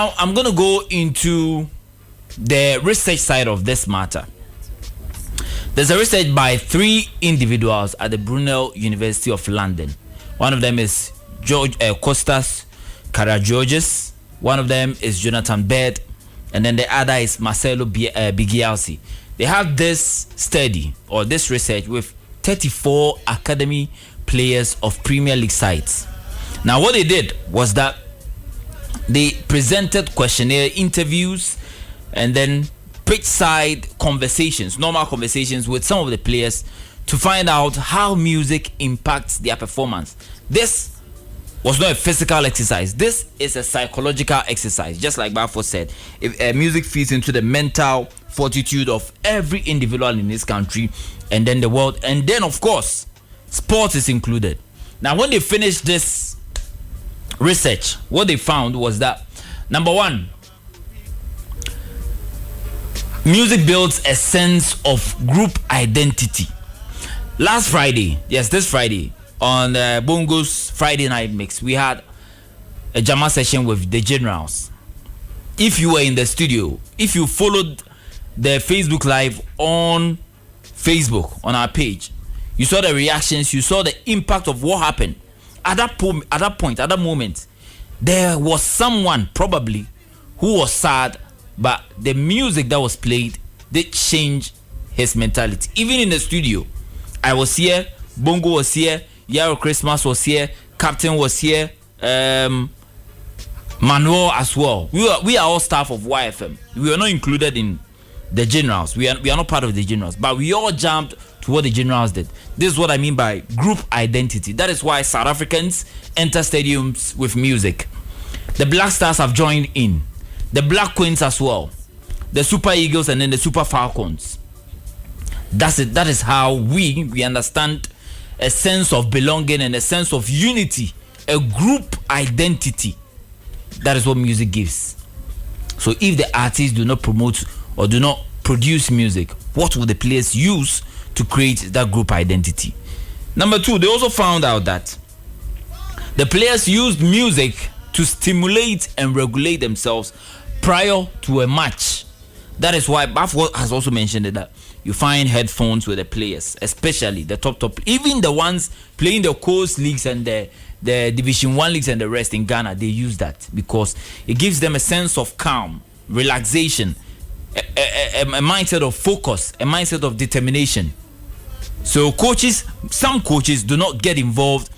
Now I'm going to go into the research side of this matter. There's a research by 3 individuals at the Brunel University of London. One of them is Kostas Karagiorgis. One of them is Jonathan Baird. And then the other is Marcelo Bigialsi. They have this study or this research with 34 academy players of Premier League sides. Now what they did was that they presented questionnaire interviews and then pitch side conversations, normal conversations with some of the players to find out how music impacts their performance. This was not a physical exercise. This is a psychological exercise. Just like Bafo said, if music feeds into the mental fortitude of every individual in this country and then the world, and then of course sports is included. Now when they finished this research, what they found was that number one, music builds a sense of group identity. Last Friday, this Friday, on Bongo's Friday Night Mix, we had a Jama session with the Generals. If you were in the studio, if you followed the Facebook Live on Facebook, on our page, you saw the reactions, you saw the impact of what happened. At that moment, there was someone probably who was sad, but the music that was played did change his mentality. Even in the studio, I was here, Bongo was here, Yaro Christmas was here, Captain was here, Manuel as well. We are all staff of YFM. We are not included in the Generals. We are not part of the Generals, but we all jumped to what the Generals did. This is what I mean by group identity. That is why South Africans enter stadiums with music. The Black Stars have joined in. The Black Queens as well. The Super Eagles and then the Super Falcons. That's it. That is how we understand a sense of belonging and a sense of unity, a group identity. That is what music gives. So if the artists do not promote or do not produce music, what will the players use to create that group identity? Number two, they also found out that the players used music to stimulate and regulate themselves prior to a match. That is why Bafo has also mentioned that you find headphones with the players, especially the top, even the ones playing the coast leagues and the Division 1 leagues and the rest in Ghana, they use that because it gives them a sense of calm, relaxation, a mindset of focus, a mindset of determination. So some coaches do not get involved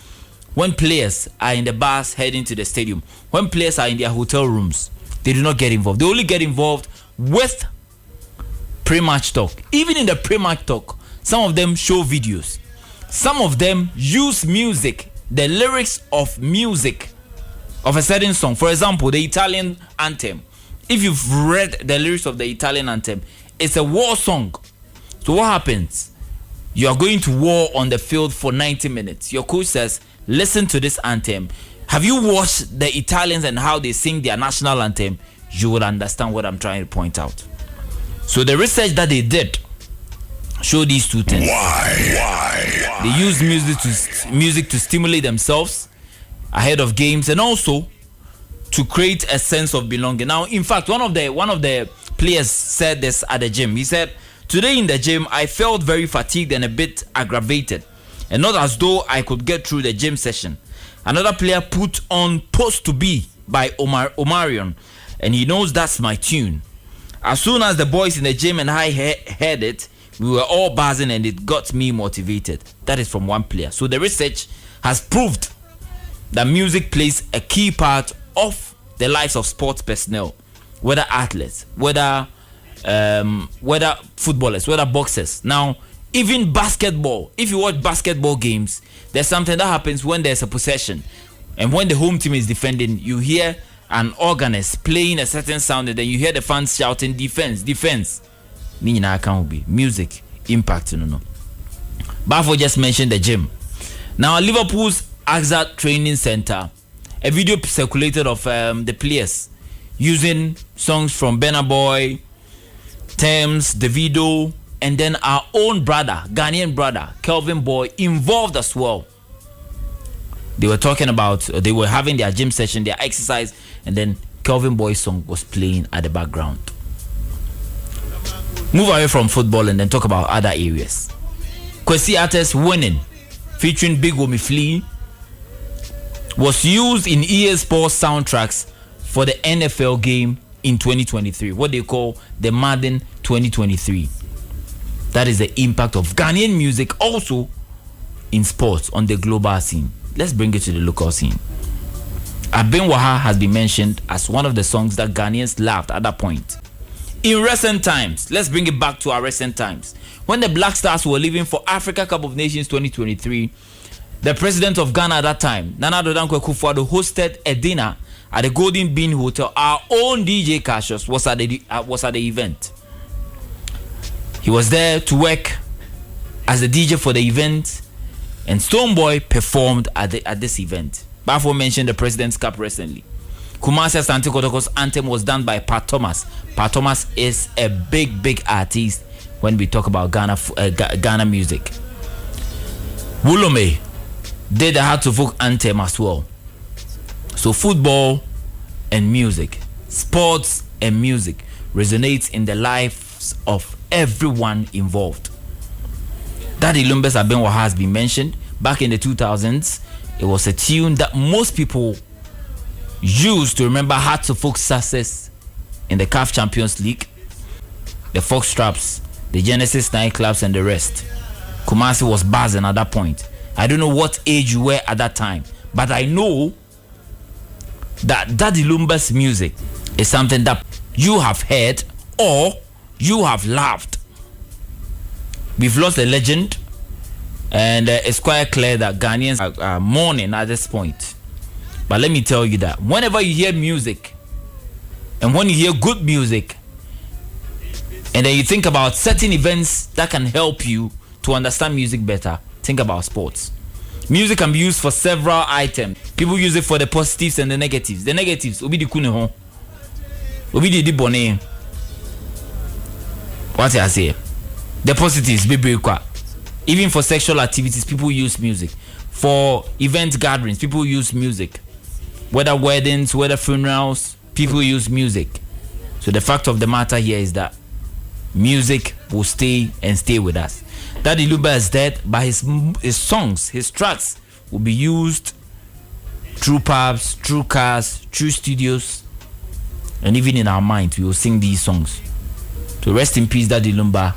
when players are in the bus heading to the stadium. When players are in their hotel rooms, they do not get involved. They only get involved with pre-match talk. Even in the pre-match talk, some of them show videos. Some of them use music, the lyrics of music of a certain song. For example, the Italian anthem. If you've read the lyrics of the Italian anthem, it's a war song. So what happens? You are going to war on the field for 90 minutes. Your coach says, listen to this anthem. Have you watched the Italians and how they sing their national anthem? You will understand what I'm trying to point out. So the research that they did show these two things. Why? They use music to stimulate themselves ahead of games and also to create a sense of belonging. Now, in fact, one of the players said this at the gym. He said, today in the gym, I felt very fatigued and a bit aggravated, and not as though I could get through the gym session. Another player put on Post to Be by Omarion, and he knows that's my tune. As soon as the boys in the gym and I heard it, we were all buzzing and it got me motivated. That is from one player. So the research has proved that music plays a key part of the lives of sports personnel, whether athletes, whether footballers, whether boxers. Now, even basketball, if you watch basketball games, there's something that happens when there's a possession. And when the home team is defending, you hear an organist playing a certain sound and then you hear the fans shouting, defense. Music impact, Bafo just mentioned the gym. Now, Liverpool's AXA Training Center, a video circulated of the players using songs from Burna Boy, Thames, Davido, and then our own brother, Ghanaian brother, Kelvin Boy, involved as well. They were talking about, they were having their gym session, their exercise, and then Kelvin Boy's song was playing at the background. Move away from football and then talk about other areas. Kwesi Artist Winning, featuring Big Womi Flea, was used in EA Sports soundtracks for the NFL game in 2023, what they call the Madden 2023. That is the impact of Ghanaian music also in sports on the global scene. Let's bring it to the local scene. Abenwaha has been mentioned as one of the songs that Ghanaians loved at that point. In recent times, let's bring it back to our recent times. When the Black Stars were leaving for Africa Cup of Nations 2023, the president of Ghana at that time, Nana Addo Dankwa Akufo-Addo, hosted a dinner at the Golden Bean Hotel. Our own DJ Cassius was at the event. He was there to work as the DJ for the event, and Stonebwoy performed at this event. Bafo mentioned the President's Cup recently. Kumasi Asante Kotoko's anthem was done by Pat Thomas. Pat Thomas is a big artist when we talk about Ghana music. Wulome did the Heart to Folk anthem as well. So football and music, sports and music resonates in the lives of everyone involved. Daddy Lumba's Abenwa has been mentioned. Back in the 2000s, it was a tune that most people used to remember Heart to Folk success in the CAF Champions League, the Foxtraps, the Genesis nightclubs, and the rest. Kumasi was buzzing at that point. I don't know what age you were at that time, but I know that Daddy Lumba's music is something that you have heard or you have loved. We've lost a legend, and it's quite clear that Ghanaians are mourning at this point. But let me tell you that whenever you hear music, and when you hear good music, and then you think about certain events that can help you to understand music better, think about sports. Music can be used for several items. People use it for the positives and the negatives. The negatives, obi di kuneho, obi di bone. What I say? The positives, baby, even for sexual activities, people use music. For event gatherings, people use music. Whether weddings, whether funerals, people use music. So the fact of the matter here is that music will stay with us. Daddy Lumba is dead, but his songs, his tracks will be used through pubs, through cars, through studios, and even in our minds we will sing these songs. So rest in peace, Daddy Lumba.